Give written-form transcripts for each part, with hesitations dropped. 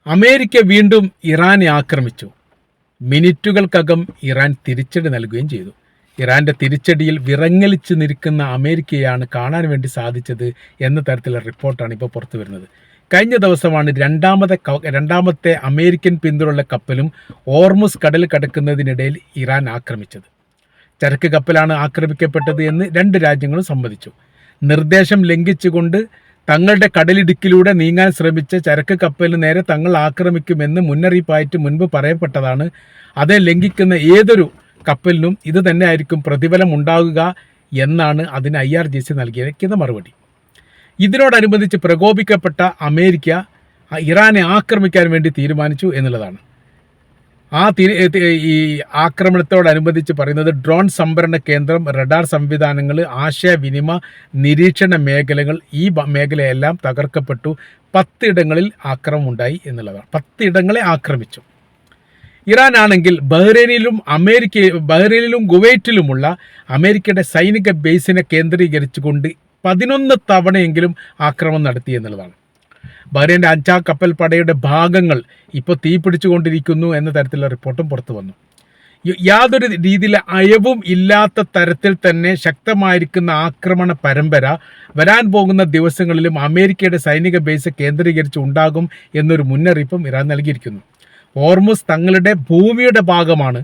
America വീണ്ടും ഇറാനെ ആക്രമിച്ചു. മിനിറ്റുകൾക്കകം ഇറാൻ തിരിച്ചടി നൽകുകയും ചെയ്തു. ഇറാന്റെ തിരിച്ചടിയിൽ വിറങ്ങലിച്ചു നിൽക്കുന്ന അമേരിക്കയാണ് കാണാൻ വേണ്ടി സാധിച്ചത് എന്ന തരത്തിലുള്ള റിപ്പോർട്ടാണ് ഇപ്പോൾ പുറത്തു വരുന്നത്. കഴിഞ്ഞ ദിവസമാണ് രണ്ടാമത്തെ അമേരിക്കൻ പിന്തുണയുള്ള കപ്പലും ഓർമുസ് കടൽ കടക്കുന്നതിനിടയിൽ ഇറാൻ ആക്രമിച്ചത്. ചരക്ക് കപ്പലാണ് ആക്രമിക്കപ്പെട്ടത് എന്ന് രണ്ട് രാജ്യങ്ങളും സമ്മതിച്ചു. നിർദ്ദേശം ലംഘിച്ചുകൊണ്ട് തങ്ങളുടെ കടലിടുക്കിലൂടെ നീങ്ങാൻ ശ്രമിച്ച ചരക്ക് കപ്പലിന് നേരെ തങ്ങൾ ആക്രമിക്കുമെന്ന് മുന്നറിയിപ്പായിട്ട് മുൻപ് പറയപ്പെട്ടതാണ്. അതേ ലംഘിക്കുന്ന ഏതൊരു കപ്പലിനും ഇത് തന്നെ ആയിരിക്കും പ്രതിഫലം ഉണ്ടാകുക എന്നാണ് അതിന് IRGC നൽകിയിരിക്കുന്ന മറുപടി. ഇതിനോടനുബന്ധിച്ച് പ്രകോപിക്കപ്പെട്ട അമേരിക്ക ഇറാനെ ആക്രമിക്കാൻ വേണ്ടി തീരുമാനിച്ചു എന്നുള്ളതാണ്. ഈ ആക്രമണത്തോടനുബന്ധിച്ച് പറയുന്നത് ഡ്രോൺ സംഭരണ കേന്ദ്രം, റഡാർ സംവിധാനങ്ങൾ, ആശയവിനിമയ നിരീക്ഷണ മേഖലകൾ, ഈ മേഖലയെല്ലാം തകർക്കപ്പെട്ടു. 10 ഇടങ്ങളിൽ ആക്രമണം ഉണ്ടായി എന്നുള്ളതാണ്. 10 ഇടങ്ങളെ ആക്രമിച്ചു. ഇറാൻ ആണെങ്കിൽ ബഹ്റൈനിലും കുവൈറ്റിലുമുള്ള അമേരിക്കയുടെ സൈനിക ബേസിനെ കേന്ദ്രീകരിച്ചുകൊണ്ട് 11 തവണയെങ്കിലും ആക്രമണം നടത്തി എന്നുള്ളതാണ്. ബഹ്റൈൻ്റെ 5ാം കപ്പൽപ്പടയുടെ ഭാഗങ്ങൾ ഇപ്പോൾ തീപിടിച്ചുകൊണ്ടിരിക്കുന്നു എന്ന തരത്തിലുള്ള റിപ്പോർട്ടും പുറത്തു വന്നു. യാതൊരു രീതിയിലെ അയവും ഇല്ലാത്ത തരത്തിൽ തന്നെ ശക്തമായിരിക്കുന്ന ആക്രമണ പരമ്പര വരാൻ പോകുന്ന ദിവസങ്ങളിലും അമേരിക്കയുടെ സൈനിക ബേസ് കേന്ദ്രീകരിച്ച് ഉണ്ടാകും എന്നൊരു മുന്നറിയിപ്പും ഇറാൻ നൽകിയിരിക്കുന്നു. ഹോർമുസ് തങ്ങളുടെ ഭൂമിയുടെ ഭാഗമാണ്.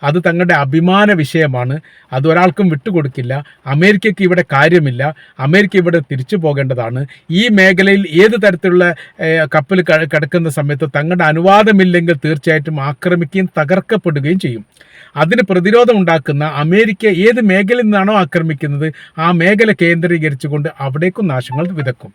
അത് തങ്ങളുടെ അഭിമാന വിഷയമാണ്. അത് ഒരാൾക്കും വിട്ടുകൊടുക്കില്ല. അമേരിക്കയ്ക്ക് ഇവിടെ കാര്യമില്ല. അമേരിക്ക ഇവിടെ തിരിച്ചു പോകേണ്ടതാണ്. ഈ മേഖലയിൽ ഏത് തരത്തിലുള്ള കപ്പൽ കിടക്കുന്ന സമയത്ത് തങ്ങളുടെ അനുവാദമില്ലെങ്കിൽ തീർച്ചയായിട്ടും ആക്രമിക്കുകയും തകർക്കപ്പെടുകയും ചെയ്യും. അതിന് പ്രതിരോധം ഉണ്ടാക്കുന്ന അമേരിക്ക ഏത് മേഖലയിൽ നിന്നാണോ ആക്രമിക്കുന്നത് ആ മേഖല കേന്ദ്രീകരിച്ചുകൊണ്ട് അവിടേക്കും നാശങ്ങൾ വിതക്കും.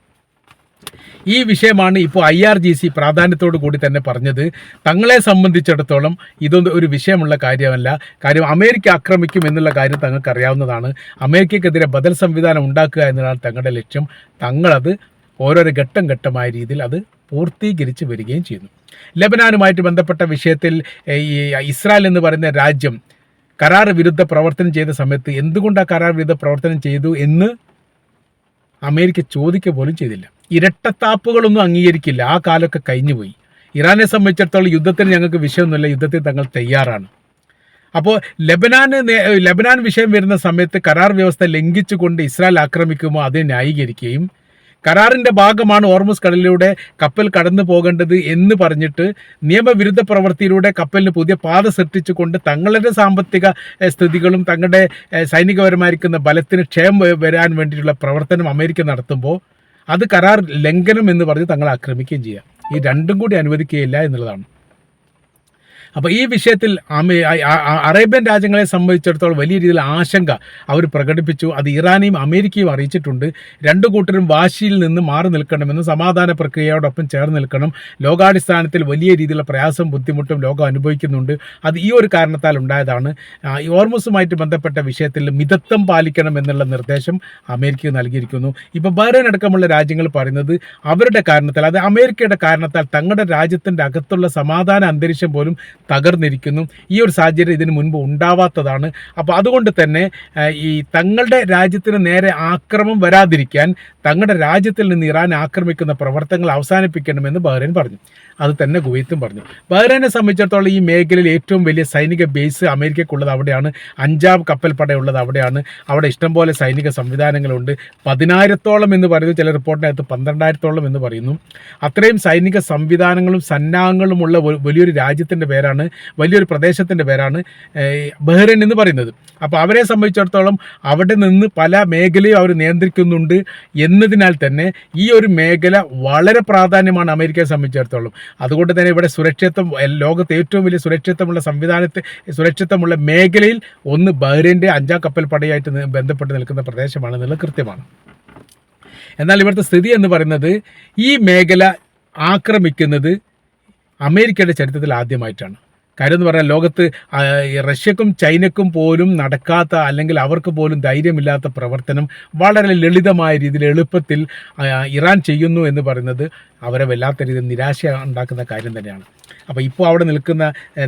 ഈ വിഷയമാണ് ഇപ്പോൾ IRGC പ്രാധാന്യത്തോടു കൂടി തന്നെ പറഞ്ഞത്. തങ്ങളെ സംബന്ധിച്ചിടത്തോളം ഇതൊന്നും ഒരു വിഷയമുള്ള കാര്യമല്ല. കാര്യം അമേരിക്ക ആക്രമിക്കും എന്നുള്ള കാര്യം തങ്ങൾക്ക് അറിയാവുന്നതാണ്. അമേരിക്കക്കെതിരെ ബദൽ സംവിധാനം ഉണ്ടാക്കുക എന്നതാണ് തങ്ങളുടെ ലക്ഷ്യം. തങ്ങളത് ഓരോരോ ഘട്ടമായ രീതിയിൽ അത് പൂർത്തീകരിച്ച് വരികയും ചെയ്യുന്നു. ലെബനാനുമായിട്ട് ബന്ധപ്പെട്ട വിഷയത്തിൽ ഈ ഇസ്രായേൽ എന്ന് പറയുന്ന രാജ്യം കരാർ വിരുദ്ധ പ്രവർത്തനം ചെയ്ത സമയത്ത് എന്തുകൊണ്ടാണ് കരാർ വിരുദ്ധ പ്രവർത്തനം ചെയ്തു എന്ന് അമേരിക്ക ചോദിക്കുക പോലും ചെയ്തില്ല. ഇരട്ടത്താപ്പുകളൊന്നും അംഗീകരിക്കില്ല. ആ കാലമൊക്കെ കഴിഞ്ഞുപോയി. ഇറാനെ സംബന്ധിച്ചിടത്തോളം യുദ്ധത്തിന് ഞങ്ങൾക്ക് വിഷയമൊന്നുമില്ല, യുദ്ധത്തിൽ തങ്ങൾ തയ്യാറാണ്. അപ്പോൾ ലെബനാൻ വിഷയം വരുന്ന സമയത്ത് കരാർ വ്യവസ്ഥ ലംഘിച്ചുകൊണ്ട് ഇസ്രായേൽ ആക്രമിക്കുമ്പോൾ അതിനെ ന്യായീകരിക്കുകയും കരാറിൻ്റെ ഭാഗമാണ് ഹോർമുസ് കടലിലൂടെ കപ്പൽ കടന്നു പോകേണ്ടത് എന്ന് പറഞ്ഞിട്ട് നിയമവിരുദ്ധ പ്രവൃത്തിയിലൂടെ കപ്പലിന് പുതിയ പാത സൃഷ്ടിച്ചുകൊണ്ട് തങ്ങളുടെ സാമ്പത്തിക സ്ഥിതികളും തങ്ങളുടെ സൈനികപരമായിരിക്കുന്ന ബലത്തിന് ക്ഷയം വരാൻ വേണ്ടിയിട്ടുള്ള പ്രവർത്തനം അമേരിക്ക നടത്തുമ്പോൾ അത് കരാർ ലംഘനം എന്ന് പറഞ്ഞ് തങ്ങൾ ആക്രമിക്കുകയും ചെയ്യുക. ഈ രണ്ടും കൂടി അനുവദിക്കുകയില്ല എന്നുള്ളതാണ്. അപ്പോൾ ഈ വിഷയത്തിൽ അറേബ്യൻ രാജ്യങ്ങളെ സംബന്ധിച്ചിടത്തോളം വലിയ രീതിയിൽ ആശങ്ക അവർ പ്രകടിപ്പിച്ചു. അത് ഇറാനെയും അമേരിക്കയും അറിയിച്ചിട്ടുണ്ട്. രണ്ടു കൂട്ടരും വാശിയിൽ നിന്ന് മാറി നിൽക്കണമെന്നും സമാധാന പ്രക്രിയയോടൊപ്പം ചേർന്ന് നിൽക്കണം. ലോകാടിസ്ഥാനത്തിൽ വലിയ രീതിയിലുള്ള പ്രയാസം ബുദ്ധിമുട്ടും ലോകം അനുഭവിക്കുന്നുണ്ട്. അത് ഈ ഒരു കാരണത്താൽ ഉണ്ടായതാണ്. ഈ ഹോർമുസുമായിട്ട് ബന്ധപ്പെട്ട വിഷയത്തിൽ മിതത്വം പാലിക്കണം എന്നുള്ള നിർദ്ദേശം അമേരിക്ക നൽകിയിരിക്കുന്നു. ഇപ്പോൾ ബഹ്റൈൻ അടക്കമുള്ള രാജ്യങ്ങൾ പറയുന്നത് അവരുടെ കാരണത്താൽ, അത് അമേരിക്കയുടെ കാരണത്താൽ തങ്ങളുടെ രാജ്യത്തിൻ്റെ അകത്തുള്ള സമാധാന അന്തരീക്ഷം പോലും തകർന്നിരിക്കുന്നു. ഈ ഒരു സാഹചര്യം ഇതിനു മുൻപ് ഉണ്ടാവാത്തതാണ്. അപ്പോൾ അതുകൊണ്ട് തന്നെ ഈ തങ്ങളുടെ രാജ്യത്തിന് നേരെ ആക്രമണം വരാതിരിക്കാൻ തങ്ങളുടെ രാജ്യത്തിൽ നിന്ന് ഇറാൻ ആക്രമിക്കുന്ന പ്രവർത്തനങ്ങൾ അവസാനിപ്പിക്കണമെന്ന് ബഹ്റൈൻ പറഞ്ഞു. അത് തന്നെ കുവൈത്തും പറഞ്ഞു. ബഹ്റൈനെ സംബന്ധിച്ചിടത്തോളം ഈ മേഖലയിൽ ഏറ്റവും വലിയ സൈനിക ബേസ് അമേരിക്കയ്ക്കുള്ളത് അവിടെയാണ്. 5ാം കപ്പൽപ്പടയുള്ളത് അവിടെയാണ്. അവിടെ ഇഷ്ടംപോലെ സൈനിക സംവിധാനങ്ങളുണ്ട്. 10,000-ഓളം എന്ന് പറയുന്നു, ചില റിപ്പോർട്ടിനകത്ത് 12,000-ഓളം എന്ന് പറയുന്നു. അത്രയും സൈനിക സംവിധാനങ്ങളും സന്നാഹങ്ങളുമുള്ള വലിയൊരു രാജ്യത്തിൻ്റെ പേരാണ്, വലിയൊരു പ്രദേശത്തിൻ്റെ പേരാണ് ബഹ്റൈൻ എന്ന് പറയുന്നത്. അപ്പോൾ അവരെ സംബന്ധിച്ചിടത്തോളം അവിടെ നിന്ന് പല മേഖലയും അവർ നിയന്ത്രിക്കുന്നുണ്ട് എന്നതിനാൽ തന്നെ ഈ ഒരു മേഖല വളരെ പ്രാധാന്യമാണ് അമേരിക്കയെ സംബന്ധിച്ചിടത്തോളം. അതുകൊണ്ട് തന്നെ ഇവിടെ സുരക്ഷിതത്വം, ലോകത്തെ ഏറ്റവും വലിയ സുരക്ഷിതമുള്ള മേഖലയിൽ ഒന്ന് ബഹ്റൈൻ്റെ 5ാം കപ്പൽപ്പടയായിട്ട് ബന്ധപ്പെട്ട് നിൽക്കുന്ന പ്രദേശമാണെന്നുള്ളത് കൃത്യമാണ്. എന്നാൽ ഇവിടുത്തെ സ്ഥിതി എന്ന് പറയുന്നത് ഈ മേഖല ആക്രമിക്കുന്നത് അമേരിക്കയുടെ ചരിത്രത്തിൽ ആദ്യമായിട്ടാണ്. കാര്യം എന്ന് പറഞ്ഞാൽ ലോകത്ത് റഷ്യക്കും ചൈനക്കും പോലും നടക്കാത്ത, അല്ലെങ്കിൽ അവർക്ക് പോലും ധൈര്യമില്ലാത്ത പ്രവർത്തനം വളരെ ലളിതമായ രീതിയിൽ എളുപ്പത്തിൽ ഇറാൻ ചെയ്യുന്നു എന്ന് പറയുന്നത് അവരെ വല്ലാത്ത രീതിയിൽ നിരാശ ഉണ്ടാക്കുന്ന കാര്യം തന്നെയാണ്. അപ്പോൾ ഇപ്പോൾ അവിടെ നിൽക്കുന്ന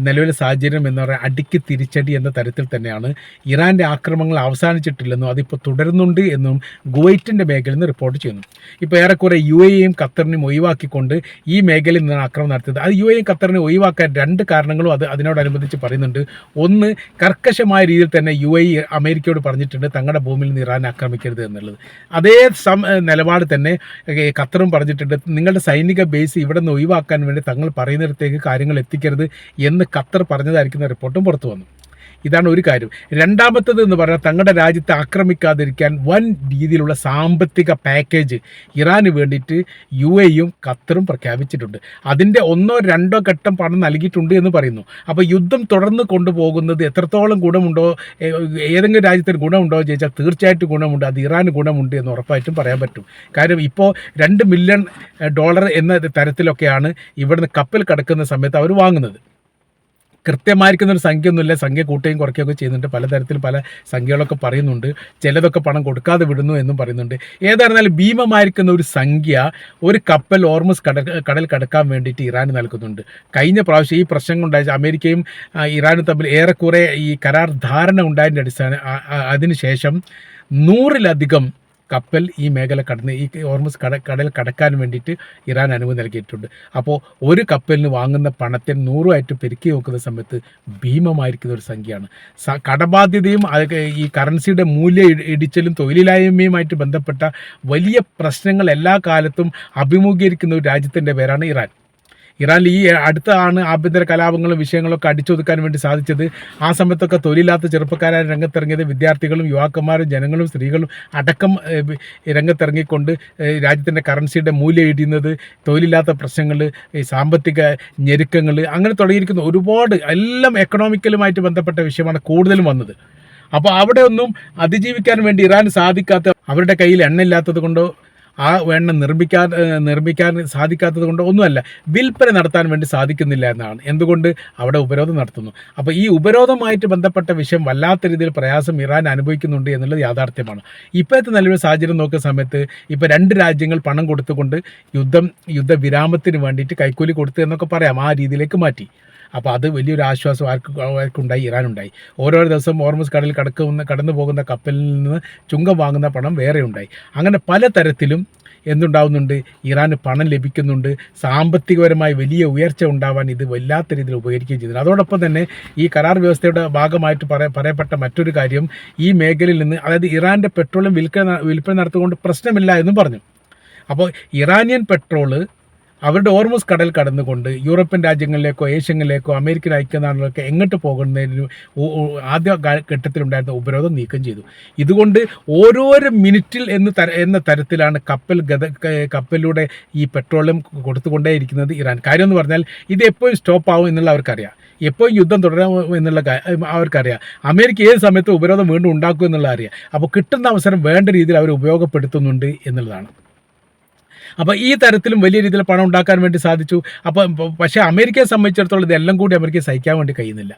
നിലവിലെ സാഹചര്യം എന്ന് പറയുന്നത് അടിക്ക് തിരിച്ചടി എന്ന തരത്തിൽ തന്നെയാണ്. ഇറാൻ്റെ ആക്രമണങ്ങൾ അവസാനിച്ചിട്ടില്ലെന്നും അതിപ്പോൾ തുടരുന്നുണ്ട് എന്നും കുവൈറ്റിൻ്റെ മേഖലയിൽ നിന്ന് റിപ്പോർട്ട് ചെയ്യുന്നു. ഇപ്പോൾ ഏറെക്കുറെ UAEയും ഖത്തറിനെയും ഒഴിവാക്കിക്കൊണ്ട് ഈ മേഖലയിൽ നിന്നാണ് ആക്രമണം നടത്തിയത്. അത് UAEയും ഖത്തറിനെ ഒഴിവാക്കാൻ രണ്ട് കാരണങ്ങളും അതിനോടനുബന്ധിച്ച് പറയുന്നുണ്ട്. ഒന്ന്, കർക്കശമായ രീതിയിൽ തന്നെ UAE അമേരിക്കയോട് പറഞ്ഞിട്ടുണ്ട് തങ്ങളുടെ ഭൂമിയിൽ നിന്ന് ഇറാൻ ആക്രമിക്കരുത് എന്നുള്ളത്. അതേ നിലപാട് തന്നെ ഖത്തറും പറഞ്ഞിട്ടുണ്ട്, നിങ്ങളുടെ സൈനിക ബേസ് ഇവിടെ നിന്ന് ഒഴിവാക്കാൻ വേണ്ടി തങ്ങൾ പറയുന്നിടത്തേക്ക് കാര്യങ്ങൾ എത്തിക്കരുത് എന്ന് ഖത്തർ പറഞ്ഞതായിരിക്കുന്ന റിപ്പോർട്ടും പുറത്തു വന്നു. ഇതാണ് ഒരു കാര്യം. രണ്ടാമത്തത് എന്ന് പറഞ്ഞാൽ തങ്ങളുടെ രാജ്യത്തെ ആക്രമിക്കാതിരിക്കാൻ വൻ രീതിയിലുള്ള സാമ്പത്തിക പാക്കേജ് ഇറാന് വേണ്ടിയിട്ട് UAEയും ഖത്തറും പ്രഖ്യാപിച്ചിട്ടുണ്ട്. അതിൻ്റെ 1 or 2 ഘട്ടം പണം നൽകിയിട്ടുണ്ട് എന്ന് പറയുന്നു. അപ്പോൾ യുദ്ധം തുടർന്ന് കൊണ്ടുപോകുന്നത് എത്രത്തോളം ഗുണമുണ്ടോ, ഏതെങ്കിലും രാജ്യത്തിന് ഗുണമുണ്ടോ എന്ന് ചോദിച്ചാൽ തീർച്ചയായിട്ടും ഗുണമുണ്ട്. അത് ഇറാന് ഗുണമുണ്ട് എന്ന് ഉറപ്പായിട്ടും പറയാൻ പറ്റും. കാര്യം ഇപ്പോൾ $2 മില്യൺ എന്ന തരത്തിലൊക്കെയാണ് ഇവിടുന്ന് കപ്പൽ കടക്കുന്ന സമയത്ത് അവർ വാങ്ങുന്നത്. കൃത്യമായിരിക്കുന്നൊരു സംഖ്യയൊന്നുമില്ല, സംഖ്യ കൂട്ടുകയും കുറയ്ക്കുകയൊക്കെ ചെയ്യുന്നുണ്ട്. പലതരത്തിൽ പല സംഖ്യകളൊക്കെ പറയുന്നുണ്ട്. ചിലതൊക്കെ പണം കൊടുക്കാതെ വിടുന്നു എന്നും പറയുന്നുണ്ട്. ഏതായിരുന്നാലും ഭീമമായിരിക്കുന്ന ഒരു സംഖ്യ ഒരു കപ്പൽ ഹോർമുസ് കടൽ കടക്കാൻ വേണ്ടിയിട്ട് ഇറാന് നൽകുന്നുണ്ട്. കഴിഞ്ഞ പ്രാവശ്യം ഈ പ്രശ്നം ഉണ്ടായ അമേരിക്കയും ഇറാനും തമ്മിൽ ഏറെക്കുറെ ഈ കരാർ ധാരണ ഉണ്ടായതിൻ്റെ അതിനുശേഷം 100-ലധികം കപ്പൽ ഈ മേഖല കടന്ന് ഈ ഹോർമുസ് കടൽ കടക്കാൻ വേണ്ടിയിട്ട് ഇറാൻ അനുമതി നൽകിയിട്ടുണ്ട്. അപ്പോൾ ഒരു കപ്പലിന് വാങ്ങുന്ന പണത്തിന് 100 പെരുക്കി നോക്കുന്ന സമയത്ത് ഭീമമായിരിക്കുന്ന ഒരു സംഖ്യയാണ്. കടബാധ്യതയും ഈ കറൻസിയുടെ മൂല്യ ഇടിച്ചിലും തൊഴിലില്ലായ്മയുമായിട്ട് ബന്ധപ്പെട്ട വലിയ പ്രശ്നങ്ങൾ എല്ലാ കാലത്തും അഭിമുഖീകരിക്കുന്ന ഒരു രാജ്യത്തിൻ്റെ പേരാണ് ഇറാൻ. ഇറാനിൽ ഈ അടുത്താണ് ആഭ്യന്തര കലാപങ്ങളും വിഷയങ്ങളൊക്കെ അടിച്ചൊതുക്കാൻ വേണ്ടി സാധിച്ചത്. ആ സമയത്തൊക്കെ തൊഴിലില്ലാത്ത ചെറുപ്പക്കാരായ രംഗത്തിറങ്ങിയത് വിദ്യാർത്ഥികളും യുവാക്കന്മാരും ജനങ്ങളും സ്ത്രീകളും അടക്കം രംഗത്തിറങ്ങിക്കൊണ്ട് രാജ്യത്തിൻ്റെ കറൻസിയുടെ മൂല്യം ഇടിയുന്നത്, തൊഴിലില്ലാത്ത പ്രശ്നങ്ങൾ, ഈ സാമ്പത്തിക ഞെരുക്കങ്ങൾ, അങ്ങനെ തുടങ്ങിയിരിക്കുന്ന ഒരുപാട് എല്ലാം എക്കണോമിക്കലുമായിട്ട് ബന്ധപ്പെട്ട വിഷയമാണ് കൂടുതലും വന്നത്. അപ്പോൾ അവിടെ ഒന്നും അതിജീവിക്കാൻ വേണ്ടി ഇറാന് സാധിക്കാത്ത, അവരുടെ കയ്യിൽ എണ്ണ ഇല്ലാത്തത് കൊണ്ടോ ആ എണ്ണ നിർമ്മിക്കാൻ സാധിക്കാത്തത് കൊണ്ടോ ഒന്നുമല്ല, വിൽപ്പന നടത്താൻ വേണ്ടി സാധിക്കുന്നില്ല എന്നാണ്. എന്തുകൊണ്ട്? അവിടെ ഉപരോധം നടത്തുന്നു. അപ്പോൾ ഈ ഉപരോധമായിട്ട് ബന്ധപ്പെട്ട വിഷയം വല്ലാത്ത രീതിയിൽ പ്രയാസം ഇറാൻ അനുഭവിക്കുന്നുണ്ട് എന്നുള്ളത് യാഥാർത്ഥ്യമാണ്. ഇപ്പോഴത്തെ നിലവിലെ സാഹചര്യം നോക്കുന്ന സമയത്ത് ഇപ്പോൾ 2 രാജ്യങ്ങൾ പണം കൊടുത്തുകൊണ്ട് യുദ്ധവിരാമത്തിന് വേണ്ടിയിട്ട് കൈക്കൂലി കൊടുത്തു എന്നൊക്കെ പറയാം, ആ രീതിയിലേക്ക് മാറ്റി. അപ്പോൾ അത് വലിയൊരു ആശ്വാസം ആർക്കുണ്ടായി, ഇറാനുണ്ടായി. ഓരോ ദിവസം ഹോർമുസ് കടലിൽ കടന്നു പോകുന്ന കപ്പലിൽ നിന്ന് ചുങ്കം വാങ്ങുന്ന പണം വേറെ ഉണ്ടായി. അങ്ങനെ പലതരത്തിലും എന്തുണ്ടാവുന്നുണ്ട്, ഇറാന് പണം ലഭിക്കുന്നുണ്ട്. സാമ്പത്തികപരമായി വലിയ ഉയർച്ച ഉണ്ടാവാൻ ഇത് വല്ലാത്ത രീതിയിൽ ഉപകരിക്കുകയും ചെയ്യുന്നു. അതോടൊപ്പം തന്നെ ഈ കരാർ വ്യവസ്ഥയുടെ ഭാഗമായിട്ട് പറയപ്പെട്ട മറ്റൊരു കാര്യം, ഈ മേഖലയിൽ നിന്ന്, അതായത് ഇറാൻ്റെ പെട്രോളും വിൽപ്പന നടത്തുകൊണ്ട് പ്രശ്നമില്ല എന്നും പറഞ്ഞു. അപ്പോൾ ഇറാനിയൻ പെട്രോള് അവരുടെ ഹോർമുസ് കടൽ കടന്നുകൊണ്ട് യൂറോപ്യൻ രാജ്യങ്ങളിലേക്കോ ഏഷ്യങ്ങളിലേക്കോ അമേരിക്കൻ ഐക്യനാടുകളിലേക്കോ എങ്ങോട്ട് പോകുന്നതിന് ആദ്യ ഘട്ടത്തിലുണ്ടായിരുന്ന ഉപരോധം നീക്കം ചെയ്തു. ഇതുകൊണ്ട് ഓരോരോ മിനിറ്റിൽ എന്ന തരത്തിലാണ് കപ്പലിലൂടെ ഈ പെട്രോളിയം കൊടുത്തുകൊണ്ടേയിരിക്കുന്നത് ഇറാൻ. കാര്യം എന്ന് പറഞ്ഞാൽ ഇത് എപ്പോഴും സ്റ്റോപ്പ് ആവും എന്നുള്ള അവർക്കറിയാം, എപ്പോഴും യുദ്ധം തുടരാം എന്നുള്ള അവർക്കറിയാം. അമേരിക്ക ഏത് സമയത്ത് ഉപരോധം വീണ്ടും ഉണ്ടാക്കും എന്നുള്ള അറിയാം. അപ്പോൾ കിട്ടുന്ന അവസരം വേണ്ട രീതിയിൽ അവർ ഉപയോഗപ്പെടുത്തുന്നുണ്ട് എന്നുള്ളതാണ്. അപ്പോൾ ഈ തരത്തിലും വലിയ രീതിയിൽ പണം ഉണ്ടാക്കാൻ വേണ്ടി സാധിച്ചു. പക്ഷേ അമേരിക്കയെ സംബന്ധിച്ചിടത്തോളം ഇതെല്ലാം കൂടി അമേരിക്കയെ സഹിക്കാൻ വേണ്ടി കഴിയുന്നില്ല.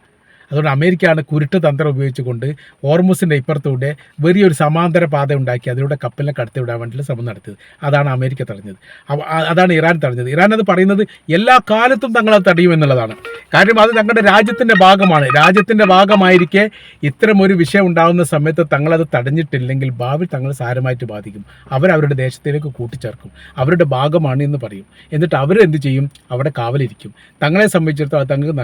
അതുകൊണ്ട് അമേരിക്കയാണ് കുരുട്ട് തന്ത്രം ഉപയോഗിച്ചുകൊണ്ട് ഹോർമുസിൻ്റെ ഇപ്പുറത്തൂടെ വലിയൊരു സമാന്തര പാത ഉണ്ടാക്കി അതിലൂടെ കപ്പലിനെ കടത്തിവിടാൻ വേണ്ടിയുള്ള ശ്രമം നടത്തിയത്. അതാണ് അമേരിക്ക തടഞ്ഞത്. അതാണ് ഇറാൻ തടഞ്ഞത്. ഇറാൻ അത് പറയുന്നത് എല്ലാ കാലത്തും തങ്ങളത് തടയുമെന്നുള്ളതാണ്. കാര്യം അത് തങ്ങളുടെ രാജ്യത്തിൻ്റെ ഭാഗമാണ്. രാജ്യത്തിൻ്റെ ഭാഗമായിരിക്കെ ഇത്തരമൊരു വിഷയം ഉണ്ടാകുന്ന സമയത്ത് തങ്ങളത് തടഞ്ഞിട്ടില്ലെങ്കിൽ ഭാവി തങ്ങൾ സാരമായിട്ട് ബാധിക്കും. അവരവരുടെ ദേശത്തിലേക്ക് കൂട്ടിച്ചേർക്കും. അവരുടെ ഭാഗമാണ് എന്ന് പറയും. എന്നിട്ട് അവരെന്ത് ചെയ്യും? അവിടെ കാവലിരിക്കും. തങ്ങളെ സംബന്ധിച്ചിടത്തോളം അത് തങ്ങൾക്ക്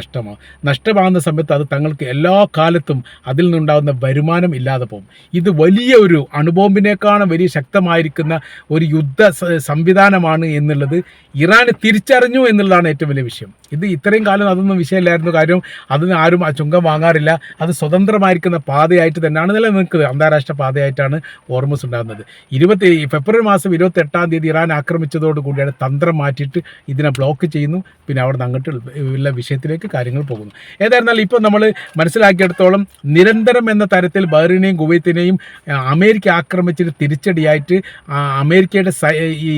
നഷ്ടമാകുന്ന സമയത്ത് അത് തങ്ങൾക്ക് എല്ലാ കാലത്തും അതിൽ നിന്നുണ്ടാകുന്ന വരുമാനം ഇല്ലാതെ പോകും. ഇത് വലിയ ഒരു അണുബോംബിനേക്കാളും വലിയ ശക്തമായിരിക്കുന്ന ഒരു യുദ്ധ സംവിധാനമാണ് എന്നുള്ളത് ഇറാൻ തിരിച്ചറിഞ്ഞു എന്നുള്ളതാണ് ഏറ്റവും വലിയ വിഷയം. ഇത് ഇത്രയും കാലം അതൊന്നും വിഷയമില്ലായിരുന്നു. കാര്യം അതിന് ആരും ആ ചുങ്കം വാങ്ങാറില്ല. അത് സ്വതന്ത്രമായിരിക്കുന്ന പാതയായിട്ട് തന്നെയാണ് നിലനിൽക്കുന്നത്. അന്താരാഷ്ട്ര പാതയായിട്ടാണ് ഹോർമുസ് ഉണ്ടാകുന്നത്. ഫെബ്രുവരി മാസം 28 ഇറാൻ ആക്രമിച്ചതോടുകൂടിയാണ് തന്ത്രം മാറ്റിയിട്ട് ഇതിനെ ബ്ലോക്ക് ചെയ്യുന്നു. പിന്നെ അവിടെ നിന്ന് അങ്ങോട്ട് ഉള്ള വിഷയത്തിലേക്ക് കാര്യങ്ങൾ പോകുന്നു. ഏതായിരുന്നാലും ഇപ്പോൾ നമ്മൾ മനസ്സിലാക്കിയെടുത്തോളം നിരന്തരം എന്ന തരത്തിൽ ബഹ്റൈനെയും കുവൈത്തിനെയും അമേരിക്ക ആക്രമിച്ചിട്ട് തിരിച്ചടിയായിട്ട് അമേരിക്കയുടെ ഈ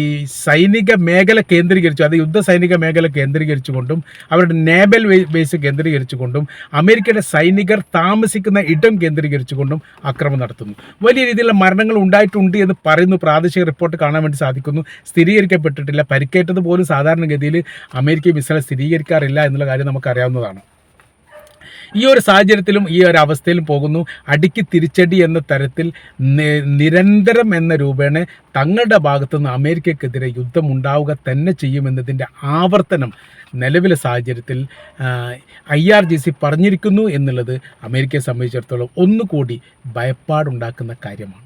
സൈനിക മേഖല കേന്ദ്രീകരിച്ചു, അത് യുദ്ധ സൈനിക മേഖല കേന്ദ്രീകരിച്ചുകൊണ്ടും അവരുടെ നേവൽ ബേസ് കേന്ദ്രീകരിച്ചുകൊണ്ടും അമേരിക്കയുടെ സൈനികർ താമസിക്കുന്ന ഇടം കേന്ദ്രീകരിച്ചുകൊണ്ടും ആക്രമണം നടത്തുന്നു. വലിയ രീതിയിലുള്ള മരണങ്ങൾ ഉണ്ടായിട്ടുണ്ട് എന്ന് പറയുന്നു. പ്രാദേശിക റിപ്പോർട്ട് കാണാൻ വേണ്ടി സാധിക്കുന്നു. സ്ഥിരീകരിക്കപ്പെട്ടിട്ടില്ല. പരിക്കേറ്റത് പോലും സാധാരണഗതിയിൽ അമേരിക്ക മിസൈൽ സ്ഥിരീകരിക്കാറില്ല എന്നുള്ള കാര്യം നമുക്കറിയാവുന്നതാണ്. ഈ ഒരു സാഹചര്യത്തിലും ഈ ഒരു അവസ്ഥയിലും പോകുന്നു. അടിക്ക് തിരിച്ചടി എന്ന തരത്തിൽ നിരന്തരം എന്ന രൂപേണ തങ്ങളുടെ ഭാഗത്തുനിന്ന് അമേരിക്കക്കെതിരെ യുദ്ധം ഉണ്ടാവുക തന്നെ ചെയ്യുമെന്നതിൻ്റെ ആവർത്തനം നിലവിലെ സാഹചര്യത്തിൽ IRGC പറഞ്ഞിരിക്കുന്നു എന്നുള്ളത് അമേരിക്കയെ സംബന്ധിച്ചിടത്തോളം ഒന്നുകൂടി ഭയപ്പാടുണ്ടാക്കുന്ന കാര്യമാണ്.